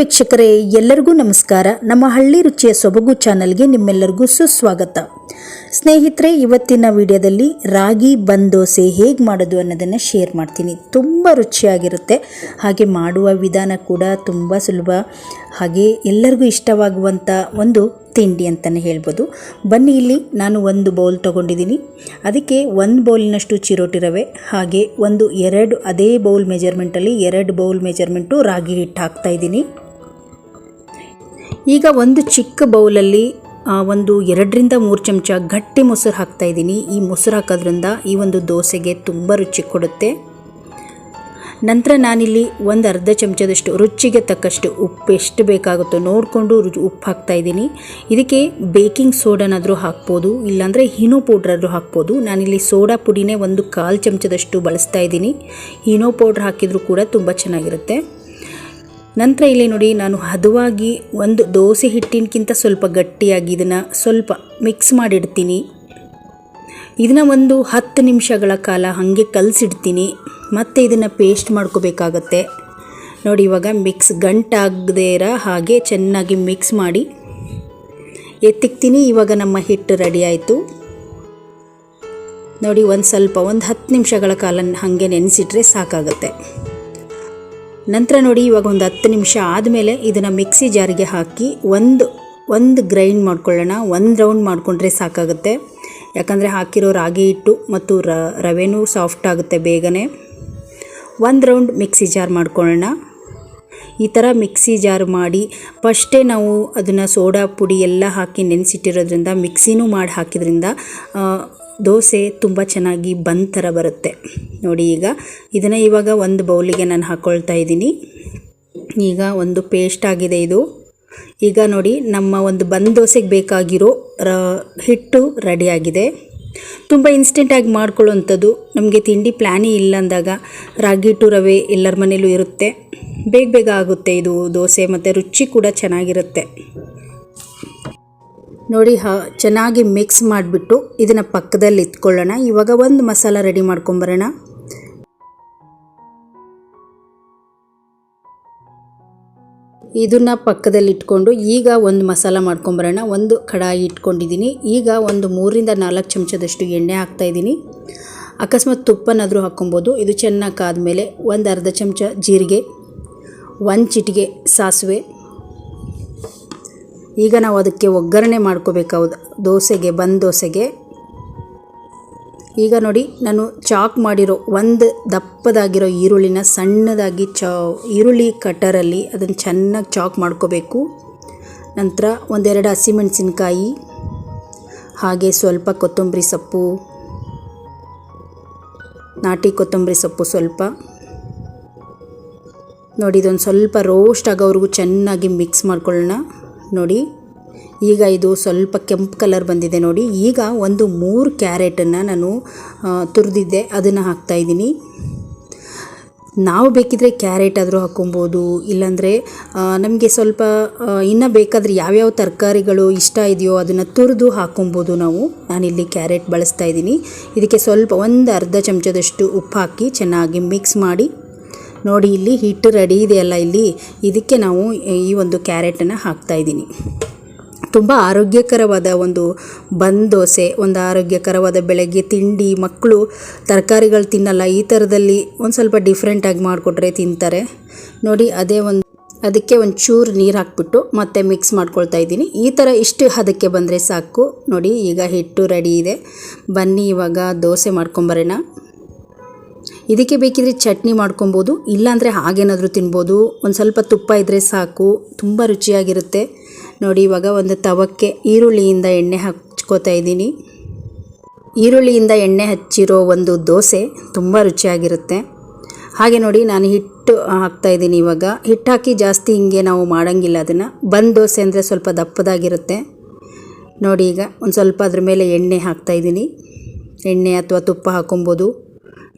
ವೀಕ್ಷಕರೇ, ಎಲ್ಲರಿಗೂ ನಮಸ್ಕಾರ. ನಮ್ಮ ಹಳ್ಳಿ ರುಚಿಯ ಸೊಬಗು ಚಾನಲ್ಗೆ ನಿಮ್ಮೆಲ್ಲರಿಗೂ ಸುಸ್ವಾಗತ. ಸ್ನೇಹಿತರೆ, ಇವತ್ತಿನ ವಿಡಿಯೋದಲ್ಲಿ ರಾಗಿ ಬಂದ್ ದೋಸೆ ಹೇಗೆ ಮಾಡೋದು ಅನ್ನೋದನ್ನು ಶೇರ್ ಮಾಡ್ತೀನಿ. ತುಂಬ ರುಚಿಯಾಗಿರುತ್ತೆ, ಹಾಗೆ ಮಾಡುವ ವಿಧಾನ ಕೂಡ ತುಂಬ ಸುಲಭ, ಹಾಗೆ ಎಲ್ಲರಿಗೂ ಇಷ್ಟವಾಗುವಂಥ ಒಂದು ತಿಂಡಿ ಅಂತಲೇ ಹೇಳ್ಬೋದು. ಬನ್ನಿ, ಇಲ್ಲಿ ನಾನು ಒಂದು ಬೌಲ್ ತೊಗೊಂಡಿದ್ದೀನಿ. ಅದಕ್ಕೆ ಒಂದು ಬೌಲಿನಷ್ಟು ಚಿರೋಟಿ ರವೆ, ಹಾಗೆ ಅದೇ ಬೌಲ್ ಮೆಜರ್ಮೆಂಟಲ್ಲಿ 2 ಬೌಲ್ ಮೆಜರ್ಮೆಂಟು ರಾಗಿ ಹಿಟ್ಟು ಹಾಕ್ತಾಯಿದ್ದೀನಿ. ಈಗ ಒಂದು ಚಿಕ್ಕ ಬೌಲಲ್ಲಿ 2-3 ಚಮಚ ಗಟ್ಟಿ ಮೊಸರು ಹಾಕ್ತಾಯಿದ್ದೀನಿ. ಈ ಮೊಸರು ಹಾಕೋದ್ರಿಂದ ಈ ಒಂದು ದೋಸೆಗೆ ತುಂಬ ರುಚಿ ಕೊಡುತ್ತೆ. ನಂತರ ನಾನಿಲ್ಲಿ ಅರ್ಧ ಚಮಚದಷ್ಟು ರುಚಿಗೆ ತಕ್ಕಷ್ಟು ಉಪ್ಪು ಎಷ್ಟು ಬೇಕಾಗುತ್ತೋ ನೋಡಿಕೊಂಡು ಉಪ್ಪು ಹಾಕ್ತಾಯಿದ್ದೀನಿ. ಇದಕ್ಕೆ ಬೇಕಿಂಗ್ ಸೋಡಾನಾದರೂ ಹಾಕ್ಬೋದು, ಇಲ್ಲಾಂದರೆ ಇನೋ ಪೌಡ್ರಾದರೂ ಹಾಕ್ಬೋದು. ನಾನಿಲ್ಲಿ ಸೋಡಾ ಪುಡಿನೇ 1/4 ಚಮಚದಷ್ಟು ಬಳಸ್ತಾ ಇದ್ದೀನಿ. ಇನೋ ಪೌಡ್ರ್ ಹಾಕಿದರೂ ಕೂಡ ತುಂಬ ಚೆನ್ನಾಗಿರುತ್ತೆ. ನಂತರ ಇಲ್ಲಿ ನೋಡಿ, ನಾನು ಹದವಾಗಿ ದೋಸೆ ಹಿಟ್ಟಿನಕ್ಕಿಂತ ಸ್ವಲ್ಪ ಗಟ್ಟಿಯಾಗಿ ಇದನ್ನು ಸ್ವಲ್ಪ ಮಿಕ್ಸ್ ಮಾಡಿಡ್ತೀನಿ. ಇದನ್ನು 10 ನಿಮಿಷಗಳ ಕಾಲ ಹಾಗೆ ಕಲಸಿಡ್ತೀನಿ. ಮತ್ತು ಇದನ್ನು ಪೇಸ್ಟ್ ಮಾಡ್ಕೋಬೇಕಾಗತ್ತೆ. ನೋಡಿ, ಇವಾಗ ಗಂಟಾಗದೇ ಇರೋ ಹಾಗೆ ಚೆನ್ನಾಗಿ ಮಿಕ್ಸ್ ಮಾಡಿ ಎತ್ತಿಕ್ತೀನಿ. ಇವಾಗ ನಮ್ಮ ಹಿಟ್ಟು ರೆಡಿ ಆಯಿತು. ನೋಡಿ, ಒಂದು 10 ನಿಮಿಷಗಳ ಕಾಲ ಹಾಗೆ ನೆನೆಸಿಟ್ರೆ ಸಾಕಾಗುತ್ತೆ. ನಂತರ ನೋಡಿ, ಇವಾಗ 10 ನಿಮಿಷ ಆದಮೇಲೆ ಇದನ್ನು ಮಿಕ್ಸಿ ಜಾರಿಗೆ ಹಾಕಿ ಒಂದು ಗ್ರೈಂಡ್ ಮಾಡ್ಕೊಳ್ಳೋಣ. 1 ರೌಂಡ್ ಮಾಡಿಕೊಂಡ್ರೆ ಸಾಕಾಗುತ್ತೆ, ಯಾಕಂದರೆ ಹಾಕಿರೋ ರಾಗಿ ಹಿಟ್ಟು ಮತ್ತು ರವೆನೂ ಸಾಫ್ಟ್ ಆಗುತ್ತೆ ಬೇಗನೆ. 1 ರೌಂಡ್ ಮಿಕ್ಸಿ ಜಾರ್ ಮಾಡ್ಕೊಳ್ಳೋಣ. ಈ ಥರ ಮಿಕ್ಸಿ ಜಾರ್ ಮಾಡಿ ಫಸ್ಟೇ ನಾವು ಅದನ್ನು ಸೋಡಾ ಪುಡಿ ಎಲ್ಲ ಹಾಕಿ ನೆನೆಸಿಟ್ಟಿರೋದ್ರಿಂದ ಮಿಕ್ಸಿನೂ ಮಾಡಿ ಹಾಕಿದ್ರಿಂದ ದೋಸೆ ತುಂಬ ಚೆನ್ನಾಗಿ ಬಂದ್ ಥರ ಬರುತ್ತೆ. ನೋಡಿ, ಇದನ್ನು ಇವಾಗ ಒಂದು ಬೌಲಿಗೆ ನಾನು ಹಾಕ್ಕೊಳ್ತಾ ಇದ್ದೀನಿ. ಈಗ ಒಂದು ಪೇಸ್ಟ್ ಆಗಿದೆ ಇದು. ಈಗ ನೋಡಿ, ನಮ್ಮ ಬಂದ್ ದೋಸೆಗೆ ಬೇಕಾಗಿರೋ ಹಿಟ್ಟು ರೆಡಿಯಾಗಿದೆ. ತುಂಬ ಇನ್ಸ್ಟೆಂಟಾಗಿ ಮಾಡ್ಕೊಳ್ಳೋವಂಥದ್ದು. ನಮಗೆ ತಿಂಡಿ ಪ್ಲ್ಯಾನೇ ಇಲ್ಲ ಅಂದಾಗ ರಾಗಿ ಹಿಟ್ಟು ರವೆ ಎಲ್ಲರ ಮನೇಲೂ ಇರುತ್ತೆ, ಬೇಗ ಆಗುತ್ತೆ ಇದು ದೋಸೆ, ಮತ್ತು ರುಚಿ ಕೂಡ ಚೆನ್ನಾಗಿರುತ್ತೆ. ನೋಡಿ, ಚೆನ್ನಾಗಿ ಮಿಕ್ಸ್ ಮಾಡಿಬಿಟ್ಟು ಇದನ್ನು ಪಕ್ಕದಲ್ಲಿ ಇಟ್ಕೊಳ್ಳೋಣ. ಇವಾಗ ಒಂದು ಮಸಾಲ ರೆಡಿ ಮಾಡ್ಕೊಂಬರೋಣ. ಇದನ್ನು ಪಕ್ಕದಲ್ಲಿ ಇಟ್ಕೊಂಡು ಈಗ ಒಂದು ಮಸಾಲ ಮಾಡ್ಕೊಂಬರೋಣ. ಒಂದು ಕಡಾಯಿ ಇಟ್ಕೊಂಡಿದ್ದೀನಿ. ಈಗ 3-4 ಚಮಚದಷ್ಟು ಎಣ್ಣೆ ಹಾಕ್ತಾಯಿದ್ದೀನಿ. ಅಕಸ್ಮಾತ್ ತುಪ್ಪನಾದರೂ ಹಾಕ್ಕೊಬೋದು. ಇದು ಚೆನ್ನಾಗಿ ಕಾದ್ಮೇಲೆ ಅರ್ಧ ಚಮಚ ಜೀರಿಗೆ, 1 ಚಿಟಿಕೆ ಸಾಸಿವೆ. ಈಗ ನಾವು ಅದಕ್ಕೆ ಒಗ್ಗರಣೆ ಮಾಡ್ಕೋಬೇಕಾವುದು ಬಂದ್ ದೋಸೆಗೆ. ಈಗ ನೋಡಿ, ನಾನು ಚಾಕ್ ಮಾಡಿರೋ ದಪ್ಪದಾಗಿರೋ ಈರುಳ್ಳಿನ ಸಣ್ಣದಾಗಿ ಈರುಳ್ಳಿ ಕಟರಲ್ಲಿ ಅದನ್ನು ಚೆನ್ನಾಗಿ ಚಾಕ್ ಮಾಡ್ಕೋಬೇಕು. ನಂತರ 1-2 ಹಸಿಮೆಣಸಿನ್ಕಾಯಿ, ಹಾಗೆ ಸ್ವಲ್ಪ ಕೊತ್ತಂಬರಿ ಸೊಪ್ಪು, ನಾಟಿ ಕೊತ್ತಂಬರಿ ಸೊಪ್ಪು ಸ್ವಲ್ಪ. ನೋಡಿ, ಇದೊಂದು ಸ್ವಲ್ಪ ರೋಸ್ಟ್ ಆಗೋವರೆಗೂ ಚೆನ್ನಾಗಿ ಮಿಕ್ಸ್ ಮಾಡ್ಕೊಳ್ಳೋಣ. ನೋಡಿ, ಈಗ ಇದು ಸ್ವಲ್ಪ ಕೆಂಪು ಕಲರ್ ಬಂದಿದೆ. ನೋಡಿ, ಈಗ 3 ಕ್ಯಾರೆಟನ್ನು ನಾನು ತುರಿದಿದ್ದೆ, ಅದನ್ನು ಹಾಕ್ತಾಯಿದ್ದೀನಿ. ನಾವು ಬೇಕಿದ್ರೆ ಕ್ಯಾರೆಟ್ ಆದರೂ ಹಾಕ್ಕೊಬೋದು, ಇಲ್ಲಾಂದರೆ ನಮಗೆ ಸ್ವಲ್ಪ ಇನ್ನೂ ಬೇಕಾದರೆ ಯಾವ್ಯಾವ ತರಕಾರಿಗಳು ಇಷ್ಟ ಇದೆಯೋ ಅದನ್ನು ತುರಿದು ಹಾಕ್ಕೊಬೋದು ನಾವು. ನಾನಿಲ್ಲಿ ಕ್ಯಾರೆಟ್ ಬಳಸ್ತಾ ಇದ್ದೀನಿ. ಇದಕ್ಕೆ ಸ್ವಲ್ಪ ಅರ್ಧ ಚಮಚದಷ್ಟು ಉಪ್ಪು ಹಾಕಿ ಚೆನ್ನಾಗಿ ಮಿಕ್ಸ್ ಮಾಡಿ. ನೋಡಿ, ಇಲ್ಲಿ ಹಿಟ್ಟು ರೆಡಿ ಇದೆಯಲ್ಲ, ಇದಕ್ಕೆ ನಾವು ಈ ಕ್ಯಾರೆಟನ್ನು ಹಾಕ್ತಾಯಿದ್ದೀನಿ. ತುಂಬ ಆರೋಗ್ಯಕರವಾದ ಬಂದ್ ದೋಸೆ, ಆರೋಗ್ಯಕರವಾದ ಬೆಳಗ್ಗೆ ತಿಂಡಿ. ಮಕ್ಕಳು ತರಕಾರಿಗಳು ತಿನ್ನಲ್ಲ, ಈ ಥರದಲ್ಲಿ ಸ್ವಲ್ಪ ಡಿಫ್ರೆಂಟಾಗಿ ಮಾಡಿಕೊಟ್ರೆ ತಿಂತಾರೆ. ನೋಡಿ, ಅದಕ್ಕೆ ಒಂಚೂರು ನೀರು ಹಾಕ್ಬಿಟ್ಟು ಮತ್ತೆ ಮಿಕ್ಸ್ ಮಾಡ್ಕೊಳ್ತಾ ಇದ್ದೀನಿ. ಈ ಥರ ಇಷ್ಟು ಹದಕ್ಕೆ ಬಂದರೆ ಸಾಕು. ನೋಡಿ, ಈಗ ಹಿಟ್ಟು ರೆಡಿ ಇದೆ. ಬನ್ನಿ, ಇವಾಗ ದೋಸೆ ಮಾಡ್ಕೊಂಬರೋಣ. ಇದಕ್ಕೆ ಬೇಕಿದ್ರೆ ಚಟ್ನಿ ಮಾಡ್ಕೊಬೋದು, ಇಲ್ಲಾಂದರೆ ಹಾಗೇನಾದರೂ ತಿನ್ಬೋದು. ಸ್ವಲ್ಪ ತುಪ್ಪ ಇದ್ದರೆ ಸಾಕು, ತುಂಬ ರುಚಿಯಾಗಿರುತ್ತೆ. ನೋಡಿ, ಇವಾಗ ತವಕ್ಕೆ ಈರುಳ್ಳಿಯಿಂದ ಎಣ್ಣೆ ಹಚ್ಕೋತಾ ಇದ್ದೀನಿ. ಈರುಳ್ಳಿಯಿಂದ ಎಣ್ಣೆ ಹಚ್ಚಿರೋ ದೋಸೆ ತುಂಬ ರುಚಿಯಾಗಿರುತ್ತೆ. ಹಾಗೆ ನೋಡಿ, ನಾನು ಹಿಟ್ಟು ಹಾಕ್ತಾಯಿದ್ದೀನಿ. ಇವಾಗ ಹಿಟ್ಟು ಹಾಕಿ ಜಾಸ್ತಿ ಹಿಂಗೆ ನಾವು ಮಾಡೋಂಗಿಲ್ಲ. ಅದನ್ನು ಬಂದ್ ದೋಸೆ ಅಂದರೆ ಸ್ವಲ್ಪ ದಪ್ಪದಾಗಿರುತ್ತೆ. ನೋಡಿ, ಈಗ ಸ್ವಲ್ಪ ಅದ್ರ ಮೇಲೆ ಎಣ್ಣೆ ಹಾಕ್ತಾಯಿದ್ದೀನಿ. ಎಣ್ಣೆ ಅಥವಾ ತುಪ್ಪ ಹಾಕ್ಕೊಬೋದು.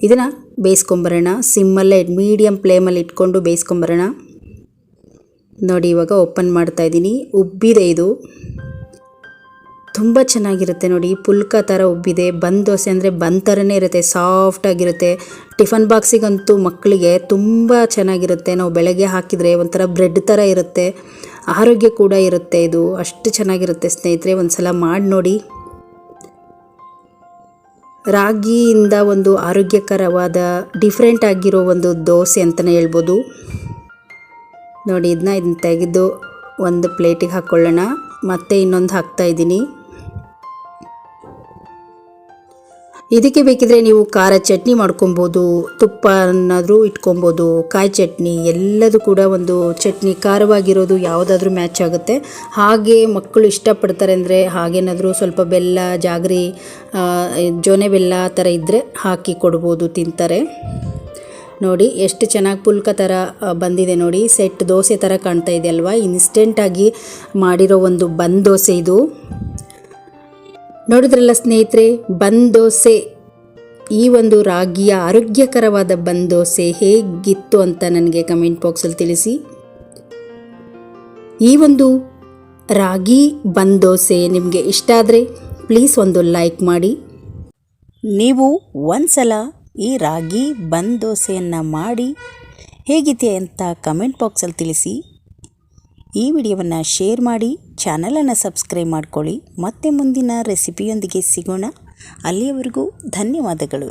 ಇದನ್ನು ಬೇಯಿಸ್ಕೊಂಬರೋಣ. ಸಿಮ್ಮಲ್ಲೇ ಮೀಡಿಯಮ್ ಫ್ಲೇಮಲ್ಲಿ ಇಟ್ಕೊಂಡು ಬೇಯಿಸ್ಕೊಂಬರೋಣ. ನೋಡಿ, ಇವಾಗ ಓಪನ್ ಮಾಡ್ತಾಯಿದ್ದೀನಿ. ಉಬ್ಬಿದೆ ಇದು. ತುಂಬ ಚೆನ್ನಾಗಿರುತ್ತೆ ನೋಡಿ. ಪುಲ್ಕ ಥರ ಉಬ್ಬಿದೆ. ಬನ್ ದೋಸೆ ಅಂದರೆ ಬನ್ ಥರನೇ ಇರುತ್ತೆ, ಸಾಫ್ಟಾಗಿರುತ್ತೆ. ಟಿಫನ್ ಬಾಕ್ಸಿಗಂತೂ ಮಕ್ಕಳಿಗೆ ತುಂಬ ಚೆನ್ನಾಗಿರುತ್ತೆ. ನಾವು ಬೆಳಗ್ಗೆ ಹಾಕಿದರೆ ಒಂಥರ ಬ್ರೆಡ್ ಥರ ಇರುತ್ತೆ, ಆರೋಗ್ಯ ಕೂಡ ಇರುತ್ತೆ. ಇದು ಅಷ್ಟು ಚೆನ್ನಾಗಿರುತ್ತೆ ಸ್ನೇಹಿತರೆ, ಒಂದು ಸಲ ಮಾಡಿ ನೋಡಿ. ರಾಗಿಯಿಂದ ಒಂದು ಆರೋಗ್ಯಕರವಾದ ಡಿಫ್ರೆಂಟ್ ಆಗಿರೋ ಒಂದು ದೋಸೆ ಅಂತಲೇ ಹೇಳ್ಬೋದು ನೋಡಿ. ಇದನ್ನ ತೆಗೆದು ಒಂದು ಪ್ಲೇಟಿಗೆ ಹಾಕ್ಕೊಳ್ಳೋಣ. ಮತ್ತೆ ಇನ್ನೊಂದು ಹಾಕ್ತಾಯಿದ್ದೀನಿ. ಇದಕ್ಕೆ ಬೇಕಿದ್ರೆ ನೀವು ಖಾರ ಚಟ್ನಿ ಮಾಡ್ಕೊಬೋದು, ತುಪ್ಪ ಅನ್ನೋದ್ರೂ ಇಟ್ಕೊಬೋದು, ಕಾಯಿ ಚಟ್ನಿ, ಎಲ್ಲದೂ ಕೂಡ ಒಂದು ಚಟ್ನಿ ಖಾರವಾಗಿರೋದು ಯಾವುದಾದ್ರೂ ಮ್ಯಾಚ್ ಆಗುತ್ತೆ. ಹಾಗೆ ಮಕ್ಕಳು ಇಷ್ಟಪಡ್ತಾರೆ ಅಂದರೆ ಹಾಗೇನಾದರೂ ಸ್ವಲ್ಪ ಬೆಲ್ಲ, ಜಾಗರಿ, ಜೋನೆ ಬೆಲ್ಲ ಆ ಥರ ಇದ್ದರೆ ಹಾಕಿ ಕೊಡ್ಬೋದು, ತಿಂತಾರೆ. ನೋಡಿ ಎಷ್ಟು ಚೆನ್ನಾಗಿ ಪುಲ್ಕ ಥರ ಬಂದಿದೆ ನೋಡಿ. ಸೆಟ್ ದೋಸೆ ಥರ ಕಾಣ್ತಾ ಇದೆ ಅಲ್ವಾ. ಇನ್ಸ್ಟೆಂಟಾಗಿ ಮಾಡಿರೋ ಒಂದು ಬನ್ ದೋಸೆ ಇದು. ನೋಡಿದ್ರಲ್ಲ ಸ್ನೇಹಿತರೆ, ಬನ್ ದೋಸೆ, ಈ ಒಂದು ರಾಗಿಯ ಆರೋಗ್ಯಕರವಾದ ಬನ್ ದೋಸೆ ಹೇಗಿತ್ತು ಅಂತ ನನಗೆ ಕಮೆಂಟ್ ಬಾಕ್ಸಲ್ಲಿ ತಿಳಿಸಿ. ಈ ಒಂದು ರಾಗಿ ಬನ್ ದೋಸೆ ನಿಮಗೆ ಇಷ್ಟ ಆದರೆ ಪ್ಲೀಸ್ ಒಂದು ಲೈಕ್ ಮಾಡಿ. ನೀವು ಒಂದ್ಸಲ ಈ ರಾಗಿ ಬನ್ ದೋಸೆಯನ್ನು ಮಾಡಿ ಹೇಗಿದೆ ಅಂತ ಕಮೆಂಟ್ ಬಾಕ್ಸಲ್ಲಿ ತಿಳಿಸಿ. ಈ ವಿಡಿಯೋವನ್ನು ಶೇರ್ ಮಾಡಿ, ಚಾನಲನ್ನು ಸಬ್ಸ್ಕ್ರೈಬ್ ಮಾಡ್ಕೊಳ್ಳಿ. ಮತ್ತೆ ಮುಂದಿನ ರೆಸಿಪಿಯೊಂದಿಗೆ ಸಿಗೋಣ. ಅಲ್ಲಿಯವರೆಗೂ ಧನ್ಯವಾದಗಳು.